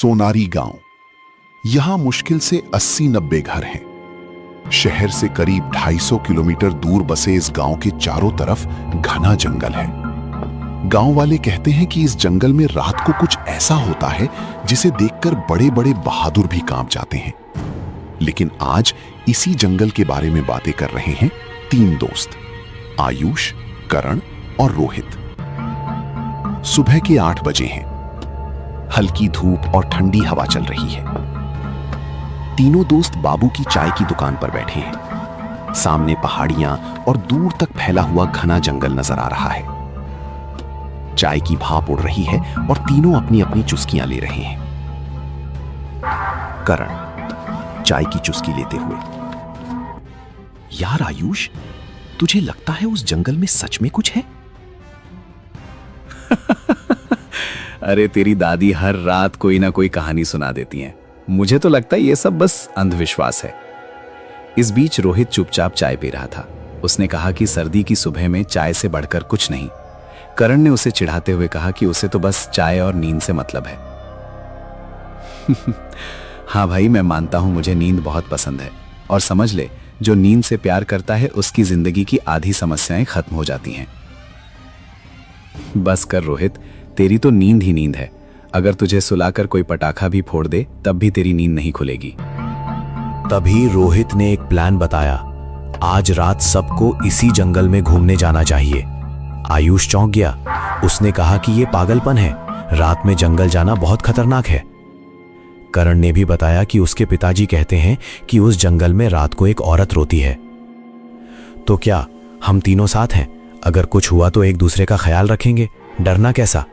सोनारी गांव। यहां मुश्किल से 80-90 घर हैं। शहर से करीब 250 किलोमीटर दूर बसे इस गांव के चारों तरफ घना जंगल है। गांव वाले कहते हैं कि इस जंगल में रात को कुछ ऐसा होता है जिसे देखकर बड़े बड़े बहादुर भी कांप जाते हैं। लेकिन आज इसी जंगल के बारे में बातें कर रहे हैं 3 दोस्त, आयुष, करण और रोहित। सुबह के 8 बजे हैं। हल्की धूप और ठंडी हवा चल रही है। तीनों दोस्त बाबू की चाय की दुकान पर बैठे हैं। सामने पहाड़ियां और दूर तक फैला हुआ घना जंगल नजर आ रहा है। चाय की भाप उड़ रही है और तीनों अपनी अपनी चुस्कियां ले रहे हैं। करण चाय की चुस्की लेते हुए, यार आयुष, तुझे लगता है उस जंगल में सच में कुछ है? अरे तेरी दादी हर रात कोई ना कोई कहानी सुना देती हैं। मुझे तो लगता है ये सब बस अंधविश्वास है। इस बीच रोहित चुपचाप चाय पी रहा था। उसने कहा कि सर्दी की सुबह में चाय से बढ़कर कुछ नहीं। करण ने उसे चिढ़ाते हुए कहा कि उसे तो बस चाय और नींद से मतलब है। हाँ भाई, मैं मानता हूं मुझे नींद बहुत पसंद है, और समझ ले, जो नींद से प्यार करता है उसकी जिंदगी की आधी समस्याएं खत्म हो जाती हैं। बस कर रोहित, तेरी तो नींद ही नींद है। अगर तुझे सुलाकर कोई पटाखा भी फोड़ दे तब भी तेरी नींद नहीं खुलेगी। तभी रोहित ने एक प्लान बताया। आज रात सबको इसी जंगल में घूमने जाना चाहिए। आयुष चौंक गया। उसने कहा कि यह पागलपन है, रात में जंगल जाना बहुत खतरनाक है। करण ने भी बताया कि उसके पिताजी कहते हैं कि उस जंगल में रात को एक औरत रोती है। तो क्या हम तीनों साथ हैं? अगर कुछ हुआ तो एक दूसरे का ख्याल रखेंगे, डरना कैसा?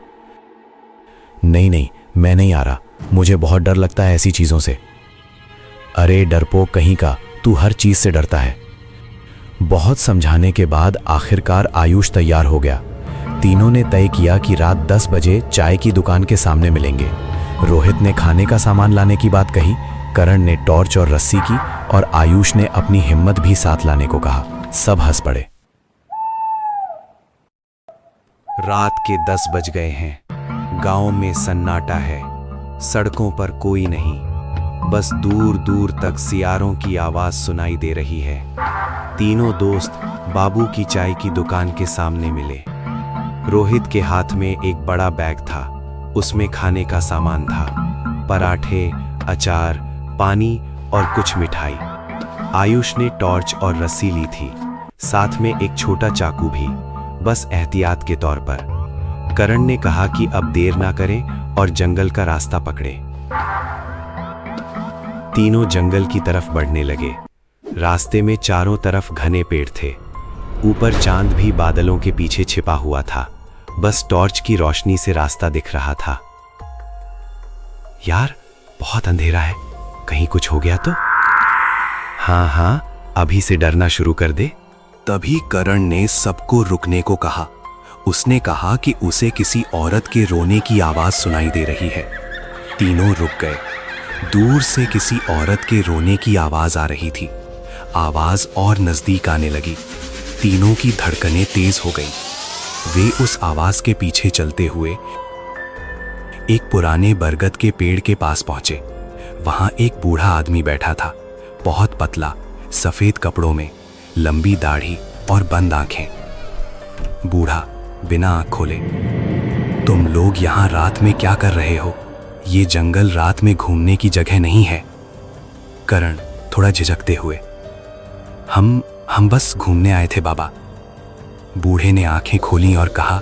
नहीं, मैं नहीं आ रहा, मुझे बहुत डर लगता है ऐसी चीजों से। अरे डरपोक कहीं का, तू हर चीज से डरता है। बहुत समझाने के बाद आखिरकार आयुष तैयार हो गया। तीनों ने तय किया कि रात 10 बजे चाय की दुकान के सामने मिलेंगे। रोहित ने खाने का सामान लाने की बात कही, करण ने टॉर्च और रस्सी की, और आयुष ने अपनी हिम्मत भी साथ लाने को कहा। सब हंस पड़े। रात के 10 बज गए हैं। गांव में सन्नाटा है। सड़कों पर कोई नहीं, बस दूर दूर तक सियारों की आवाज सुनाई दे रही है। तीनों दोस्त बाबू की चाय की दुकान के सामने मिले। रोहित के हाथ में एक बड़ा बैग था। उसमें खाने का सामान था, पराठे, अचार, पानी और कुछ मिठाई। आयुष ने टॉर्च और रस्सी ली थी, साथ में एक छोटा चाकू भी, बस एहतियात के तौर पर। करण ने कहा कि अब देर ना करें और जंगल का रास्ता पकड़े। तीनों जंगल की तरफ बढ़ने लगे। रास्ते में चारों तरफ घने पेड़ थे। ऊपर चांद भी बादलों के पीछे छिपा हुआ था। बस टॉर्च की रोशनी से रास्ता दिख रहा था। यार, बहुत अंधेरा है, कहीं कुछ हो गया तो? हाँ, अभी से डरना शुरू कर दे। तभी करण ने सबको रुकने को कहा। उसने कहा कि उसे किसी औरत के रोने की आवाज सुनाई दे रही है। तीनों रुक गए। दूर से किसी औरत के रोने की आवाज आ रही थी। आवाज और नजदीक आने लगी। तीनों की धड़कनें तेज हो गईं। वे उस आवाज के पीछे चलते हुए एक पुराने बरगद के पेड़ के पास पहुंचे। वहां एक बूढ़ा आदमी बैठा था, बहुत पतला, सफेद कपड़ों में, लंबी दाढ़ी और बंद आंखें। बूढ़ा बिना आंख खोले, तुम लोग यहां रात में क्या कर रहे हो? ये जंगल रात में घूमने की जगह नहीं है। करण थोड़ा झिझकते हुए, हम बस घूमने आए थे बाबा। बूढ़े ने आंखें खोली और कहा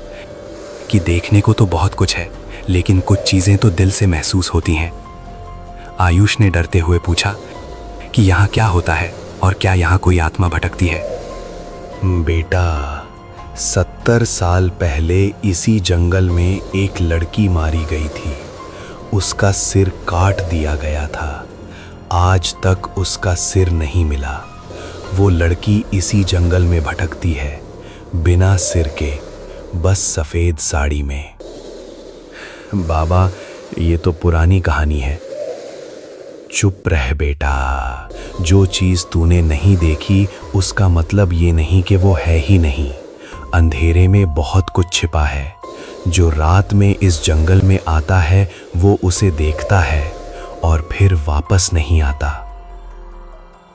कि देखने को तो बहुत कुछ है, लेकिन कुछ चीजें तो दिल से महसूस होती हैं। आयुष ने डरते हुए पूछा कि यहाँ क्या होता है और क्या यहाँ कोई आत्मा भटकती है? बेटा, 70 साल पहले इसी जंगल में एक लड़की मारी गई थी। उसका सिर काट दिया गया था। आज तक उसका सिर नहीं मिला। वो लड़की इसी जंगल में भटकती है, बिना सिर के, बस सफेद साड़ी में। बाबा, ये तो पुरानी कहानी है। चुप रह बेटा। जो चीज तूने नहीं देखी उसका मतलब ये नहीं कि वो है ही नहीं। अंधेरे में बहुत कुछ छिपा है। जो रात में इस जंगल में आता है वो उसे देखता है और फिर वापस नहीं आता।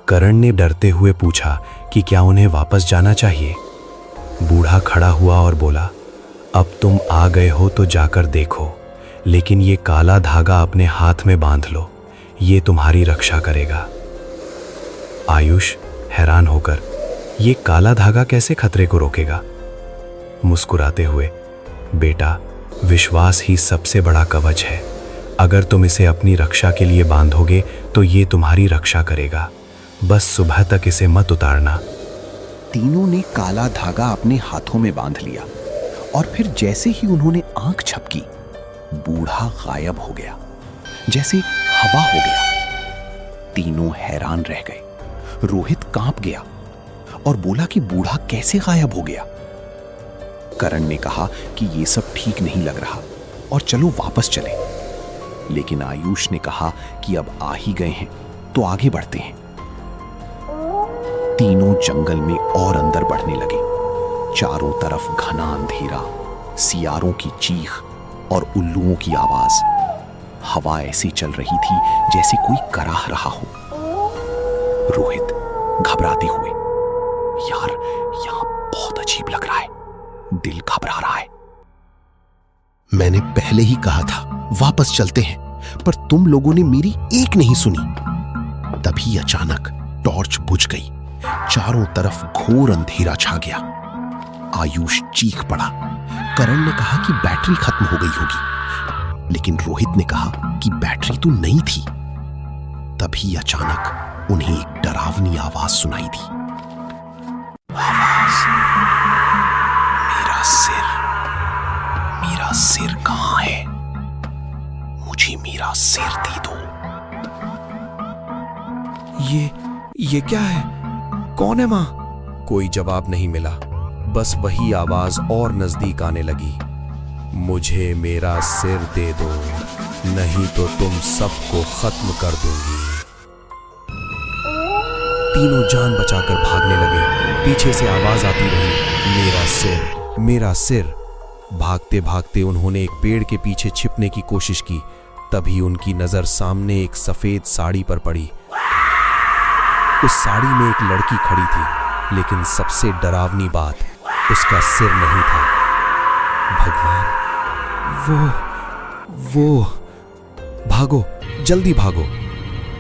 करण ने डरते हुए पूछा कि क्या उन्हें वापस जाना चाहिए। बूढ़ा खड़ा हुआ और बोला, अब तुम आ गए हो तो जाकर देखो, लेकिन ये काला धागा अपने हाथ में बांध लो, ये तुम्हारी रक्षा करेगा। आयुष हैरान होकर, ये काला धागा कैसे खतरे को रोकेगा? मुस्कुराते हुए, बेटा, विश्वास ही सबसे बड़ा कवच है। अगर तुम इसे अपनी रक्षा के लिए बांधोगे तो ये तुम्हारी रक्षा करेगा। बस सुबह तक इसे मत उतारना। तीनों ने काला धागा अपने हाथों में बांध लिया और फिर जैसे ही उन्होंने आंख झपकी, बूढ़ा गायब हो गया, जैसे हवा हो गया। तीनों हैरान रह गए। रोहित कांप गया और बोला कि बूढ़ा कैसे गायब हो गया। करण ने कहा कि ये सब ठीक नहीं लग रहा और चलो वापस चले। लेकिन आयुष ने कहा कि अब आ ही गए हैं तो आगे बढ़ते हैं। तीनों जंगल में और अंदर बढ़ने लगे। चारों तरफ घना अंधेरा, सियारों की चीख और उल्लुओं की आवाज। हवा ऐसी चल रही थी जैसे कोई कराह रहा हो। रोहित घबराते हुए, यार यहां बहुत अजीब लग रहा है, दिल घबरा रहा है। मैंने पहले ही कहा था वापस चलते हैं, पर तुम लोगों ने मेरी एक नहीं सुनी। तभी अचानक टॉर्च बुझ गई। चारों तरफ घोर अंधेरा छा गया। आयुष चीख पड़ा। करण ने कहा कि बैटरी खत्म हो गई होगी, लेकिन रोहित ने कहा कि बैटरी तो नहीं थी। तभी अचानक उन्हें एक डरावनी आवाज सुनाई दी। आवाज, मेरा सिर कहां है? मुझे मेरा सिर दे दो। ये क्या है? कौन है मां? कोई जवाब नहीं मिला। बस वही आवाज और नजदीक आने लगी। मुझे मेरा सिर दे दो, नहीं तो तुम सबको खत्म कर दूंगी। तीनों जान बचाकर भागने लगे। पीछे से आवाज आती रही, मेरा सिर, मेरा सिर। भागते भागते उन्होंने एक पेड़ के पीछे छिपने की कोशिश की। तभी उनकी नजर सामने एक सफेद साड़ी पर पड़ी। उस साड़ी में एक लड़की खड़ी थी, लेकिन सबसे डरावनी बात, उसका सिर नहीं था। भगवान, वो भागो, जल्दी भागो।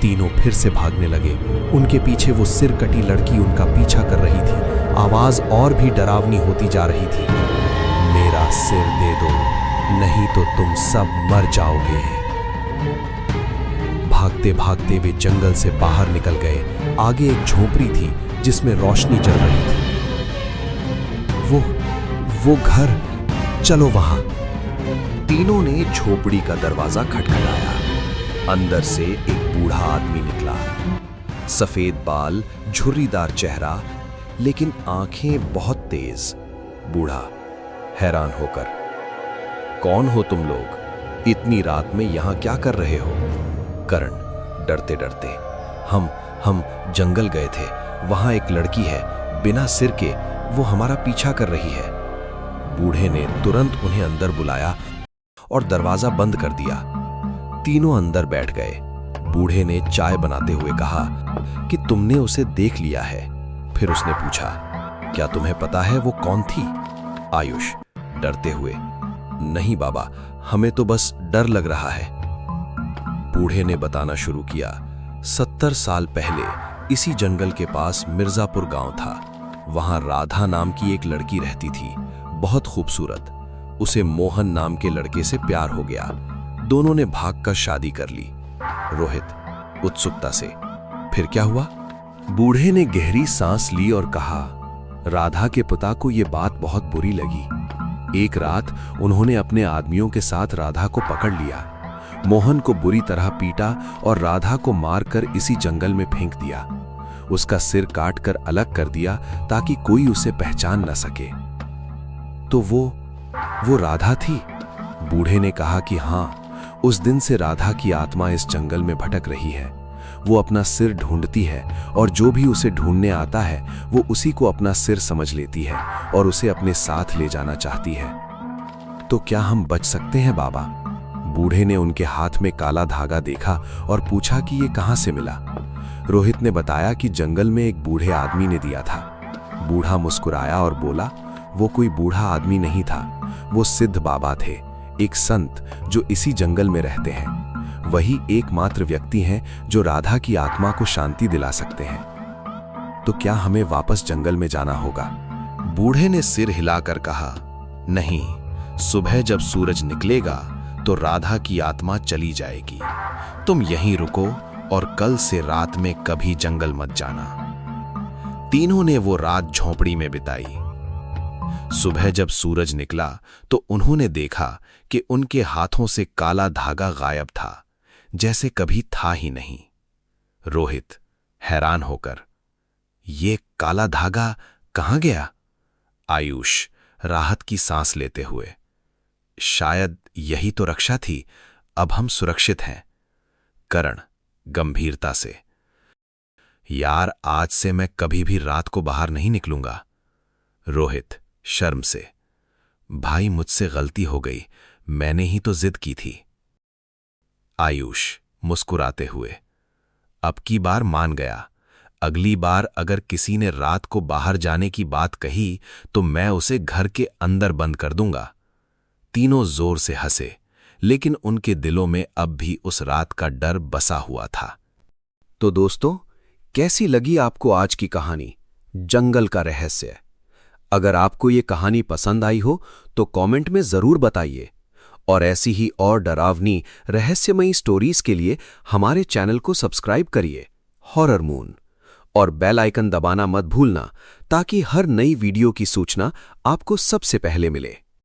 तीनों फिर से भागने लगे। उनके पीछे वो सिर कटी लड़की उनका पीछा कर रही थी। आवाज और भी डरावनी होती जा रही थी, मेरा सिर दे दो, नहीं तो तुम सब मर जाओगे। भागते भागते वे जंगल से बाहर निकल गए। आगे एक झोपड़ी थी जिसमें रोशनी जल रही थी। वो घर, चलो वहां। तीनों ने झोपड़ी का दरवाजा खटखटाया। अंदर से एक बूढ़ा आदमी निकला। सफेद बाल, झुर्रीदार चेहरा, लेकिन आंखें बहुत तेज। बूढ़ा हैरान होकर, कौन हो तुम लोग? इतनी रात में यहां क्या कर रहे हो? करण डरते डरते, हम जंगल गए थे, वहां एक लड़की है बिना सिर के, वो हमारा पीछा कर रही है। बूढ़े ने तुरंत उन्हें अंदर बुलाया और दरवाजा बंद कर दिया। तीनों अंदर बैठ गए। बूढ़े ने चाय बनाते हुए कहा कि तुमने उसे देख लिया है। फिर उसने पूछा, क्या तुम्हें पता है वो कौन थी? आयुष डरते हुए, नहीं बाबा, हमें तो बस डर लग रहा है। बूढ़े ने बताना शुरू किया, 70 साल पहले इसी जंगल के पास मिर्जापुर गांव था। वहां राधा नाम की एक लड़की रहती थी, बहुत खूबसूरत। उसे मोहन नाम के लड़के से प्यार हो गया। दोनों ने भागकर शादी कर ली। रोहित उत्सुकता से, फिर क्या हुआ? बूढ़े ने गहरी सांस ली और कहा, राधा के पिता को यह बात बहुत बुरी लगी। एक रात उन्होंने अपने आदमियों के साथ राधा को पकड़ लिया। मोहन को बुरी तरह पीटा और राधा को मारकर इसी जंगल में फेंक दिया। उसका सिर काटकर अलग कर दिया ताकि कोई उसे पहचान न सके। तो वो राधा थी? बूढ़े ने कहा कि हाँ, उस दिन से राधा की आत्मा इस जंगल में भटक रही है। वो अपना सिर ढूंढती है और जो भी उसे ढूंढने आता है वो उसी को अपना सिर समझ लेती है और उसे अपने साथ ले जाना चाहती है। तो क्या हम बच सकते हैं बाबा? बूढ़े ने उनके हाथ में काला धागा देखा और पूछा कि ये कहाँ से मिला। रोहित ने बताया कि जंगल में एक बूढ़े आदमी ने दिया था। बूढ़ा मुस्कुराया और बोला, वो कोई बूढ़ा आदमी नहीं था, वो सिद्ध बाबा थे, एक संत जो इसी जंगल में रहते हैं। वही एकमात्र व्यक्ति हैं जो राधा की आत्मा को शांति दिला सकते हैं। तो क्या हमें वापस जंगल में जाना होगा? बूढ़े ने सिर हिलाकर कहा, नहीं, सुबह जब सूरज निकलेगा तो राधा की आत्मा चली जाएगी। तुम यहीं रुको और कल से रात में कभी जंगल मत जाना। तीनों ने वो रात झोंपड़ी में बिताई। सुबह जब सूरज निकला तो उन्होंने देखा कि उनके हाथों से काला धागा गायब था, जैसे कभी था ही नहीं। रोहित हैरान होकर, ये काला धागा कहाँ गया? आयुष राहत की सांस लेते हुए, शायद यही तो रक्षा थी, अब हम सुरक्षित हैं। करण गंभीरता से, यार आज से मैं कभी भी रात को बाहर नहीं निकलूंगा। रोहित शर्म से, भाई मुझसे गलती हो गई, मैंने ही तो जिद की थी। आयुष मुस्कुराते हुए, अब की बार मान गया, अगली बार अगर किसी ने रात को बाहर जाने की बात कही तो मैं उसे घर के अंदर बंद कर दूंगा। तीनों जोर से हंसे, लेकिन उनके दिलों में अब भी उस रात का डर बसा हुआ था। तो दोस्तों, कैसी लगी आपको आज की कहानी जंगल का रहस्य? अगर आपको ये कहानी पसंद आई हो तो कमेंट में जरूर बताइए, और ऐसी ही और डरावनी रहस्यमयी स्टोरीज के लिए हमारे चैनल को सब्सक्राइब करिए हॉरर मून, और बेल आइकन दबाना मत भूलना ताकि हर नई वीडियो की सूचना आपको सबसे पहले मिले।